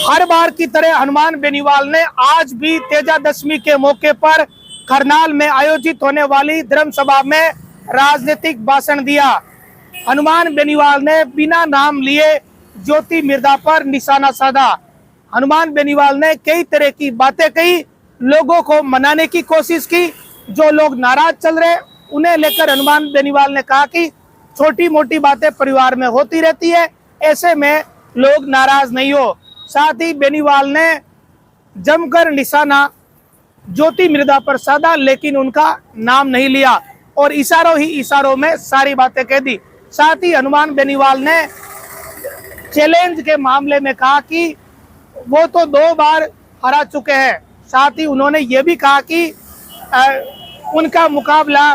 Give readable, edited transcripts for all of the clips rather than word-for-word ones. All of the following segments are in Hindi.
हर बार की तरह हनुमान बेनीवाल ने आज भी तेजादशमी के मौके पर करनाल में आयोजित होने वाली धर्म सभा में राजनीतिक भाषण दिया। हनुमान बेनीवाल ने बिना नाम लिए ज्योति मिर्धा पर निशाना साधा। हनुमान बेनीवाल ने कई तरह की बातें कही, लोगों को मनाने की कोशिश की। जो लोग नाराज चल रहे उन्हें लेकर हनुमान बेनीवाल ने कहा कि छोटी मोटी बातें परिवार में होती रहती है, ऐसे में लोग नाराज नहीं हो। साथ ही बेनीवाल ने जमकर निशाना ज्योति मिर्धा पर साधा, लेकिन उनका नाम नहीं लिया और इशारों ही इशारों में सारी बातें कह दी। साथ ही हनुमान बेनीवाल ने चैलेंज के मामले में कहा कि वो तो 2 बार हरा चुके हैं। साथ ही उन्होंने ये भी कहा कि उनका मुकाबला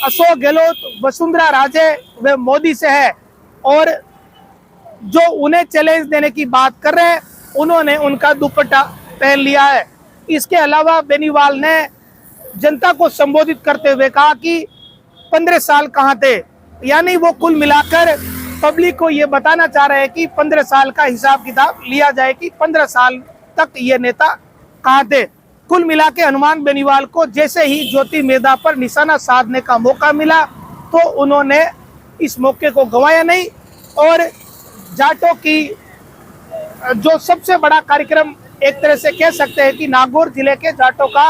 अशोक गहलोत, वसुंधरा राजे व मोदी से है और जो उन्हें चैलेंज देने की बात कर रहे हैं उन्होंने उनका दुपट्टा पहन लिया है। इसके अलावा बेनीवाल ने जनता को संबोधित करते हुए कहा कि 15 साल कहाँ थे, यानी वो कुल मिलाकर पब्लिक को ये बताना चाह रहे हैं कि 15 साल का हिसाब किताब लिया जाए कि 15 साल तक ये नेता कहाँ थे। कुल मिला के हनुमान बेनीवाल को जैसे ही ज्योति मिर्धा पर निशाना साधने का मौका मिला तो उन्होंने इस मौके को गंवाया नहीं और जाटों की जो सबसे बड़ा कार्यक्रम, एक तरह से कह सकते हैं कि नागौर जिले के जाटों का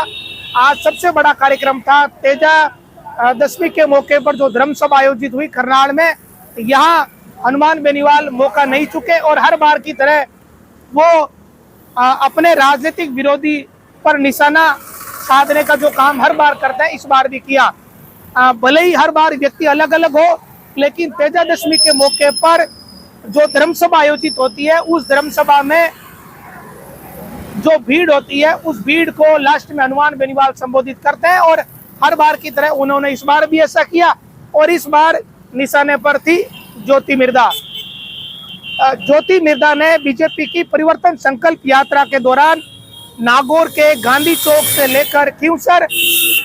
आज सबसे बड़ा कार्यक्रम था। तेजादशमी के मौके पर जो धर्म सभा आयोजित हुई करनाल में, यहाँ हनुमान बेनीवाल मौका नहीं चुके और हर बार की तरह वो अपने राजनीतिक विरोधी पर निशाना साधने का जो काम हर बार करते हैं, इस बार भी किया। भले ही हर बार व्यक्ति अलग अलग हो, लेकिन तेजादशमी के मौके पर जो धर्म सभा आयोजित होती है, उस धर्म सभा में जो भीड़ होती है, उस भीड़ को लास्ट में हनुमान बेनीवाल संबोधित करते हैं और हर बार की तरह उन्होंने इस बार भी ऐसा किया और इस बार निशाने पर थी ज्योति मिर्धा। ज्योति मिर्धा ने बीजेपी की परिवर्तन संकल्प यात्रा के दौरान नागौर के गांधी चौक से लेकर खींवसर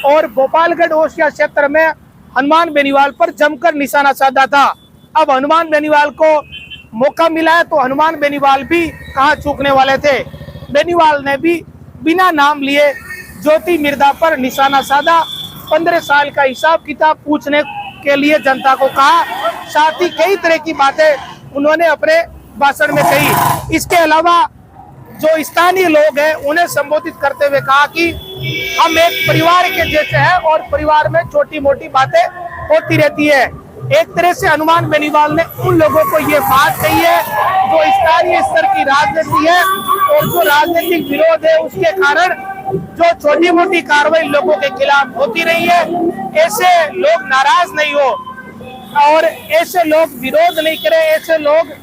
और गोपालगढ़ ओसिया क्षेत्र में हनुमान बेनीवाल पर जमकर निशाना साधा था। अब हनुमान बेनीवाल को मौका मिला है तो हनुमान बेनीवाल भी कहाँ चूकने वाले थे। बेनीवाल ने भी बिना नाम लिए ज्योति मिर्धा पर निशाना साधा, 15 साल का हिसाब किताब पूछने के लिए जनता को कहा। साथ ही कई तरह की बातें उन्होंने अपने भाषण में कही। इसके अलावा जो स्थानीय लोग हैं उन्हें संबोधित करते हुए कहा कि हम एक परिवार के जैसे हैं और परिवार में छोटी मोटी बातें होती रहती है। एक तरह से हनुमान बेनीवाल ने उन लोगों को ये बात कही है जो स्थानीय स्तर की राजनीति है और जो राजनीतिक विरोध है, उसके कारण जो छोटी मोटी कार्रवाई लोगों के खिलाफ होती रही है, ऐसे लोग नाराज नहीं हो और ऐसे लोग विरोध नहीं करें, ऐसे लोग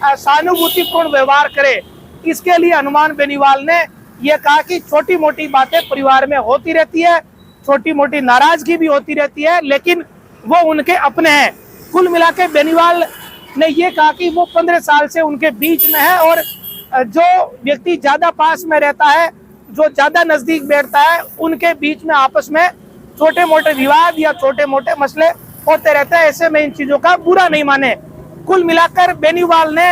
सहानुभूतिपूर्ण व्यवहार करें। इसके लिए हनुमान बेनीवाल ने यह कहा कि छोटी मोटी बातें परिवार में होती रहती है, छोटी मोटी नाराजगी भी होती रहती है, लेकिन वो उनके अपने हैं। कुल मिलाकर बेनीवाल ने ये कहा कि वो 15 साल से उनके बीच में है और जो व्यक्ति ज्यादा पास में रहता है, जो ज्यादा नजदीक बैठता है, उनके बीच में आपस में छोटे मोटे विवाद या छोटे मोटे मसले होते रहते हैं। ऐसे में इन चीजों का बुरा नहीं माने। कुल मिलाकर बेनीवाल ने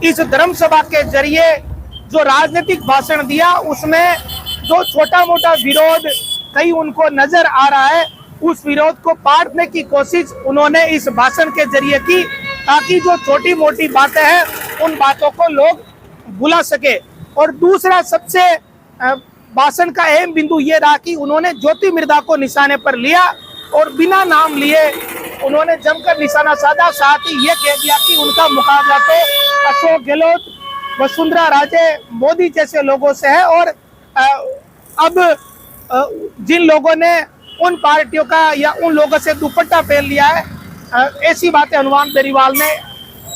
इस धर्म सभा के जरिए जो राजनीतिक भाषण दिया, उसमें जो छोटा मोटा विरोध कहीं उनको नजर आ रहा है, उस विरोध को पाटने की कोशिश उन्होंने इस भाषण के जरिए की, ताकि जो छोटी मोटी बातें हैं उन बातों को लोग भुला सके। और दूसरा सबसे भाषण का अहम बिंदु ये रहा कि उन्होंने ज्योति मिर्धा को निशाने पर लिया और बिना नाम लिए उन्होंने जमकर निशाना साधा। साथ ही ये कह दिया कि उनका मुकाबला तो अशोक गहलोत, वसुंधरा राजे, मोदी जैसे लोगों से है और अब जिन लोगों ने उन पार्टियों का या उन लोगों से दुपट्टा पहन लिया है, ऐसी बातें हनुमान बेनीवाल ने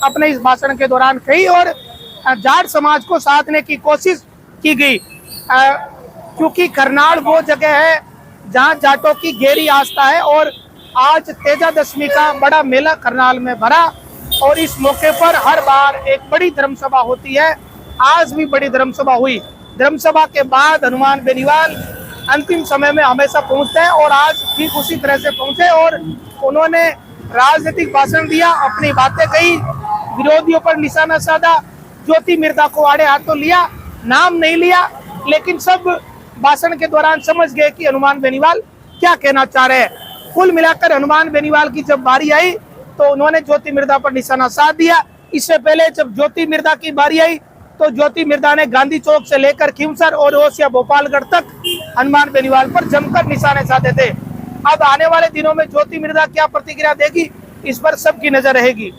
अपने इस भाषण के दौरान कही और जाट समाज को साधने की कोशिश की गई। क्योंकि करनाल वो जगह है जहां जाटों की गहरी आस्था है और आज तेजादशमी का बड़ा मेला करनाल में भरा और इस मौके पर हर बार एक बड़ी धर्म सभा होती है। आज भी बड़ी धर्म सभा हुई। धर्म सभा के बाद हनुमान बेनीवाल अंतिम समय में हमेशा पहुंचते हैं और आज ठीक उसी तरह से पहुंचे और उन्होंने राजनीतिक भाषण दिया, अपनी बातें कही, विरोधियों पर निशाना साधा ज्योति मिर्धा को आड़े हाथों लिया, नाम नहीं लिया, लेकिन सब भाषण के दौरान समझ गए कि हनुमान बेनीवाल क्या कहना चाह रहे हैं। कुल मिलाकर हनुमान बेनीवाल की जब बारी आई तो उन्होंने ज्योति मिर्धा पर निशाना साध दिया। इससे पहले जब ज्योति मिर्धा की बारी आई तो ज्योति मिर्धा ने गांधी चौक से लेकर खींवसर और ओसिया भोपालगढ़ तक हनुमान बेनीवाल पर जमकर निशाने साधे थे। अब आने वाले दिनों में ज्योति मिर्धा क्या प्रतिक्रिया देगी, इस पर सबकी नजर रहेगी।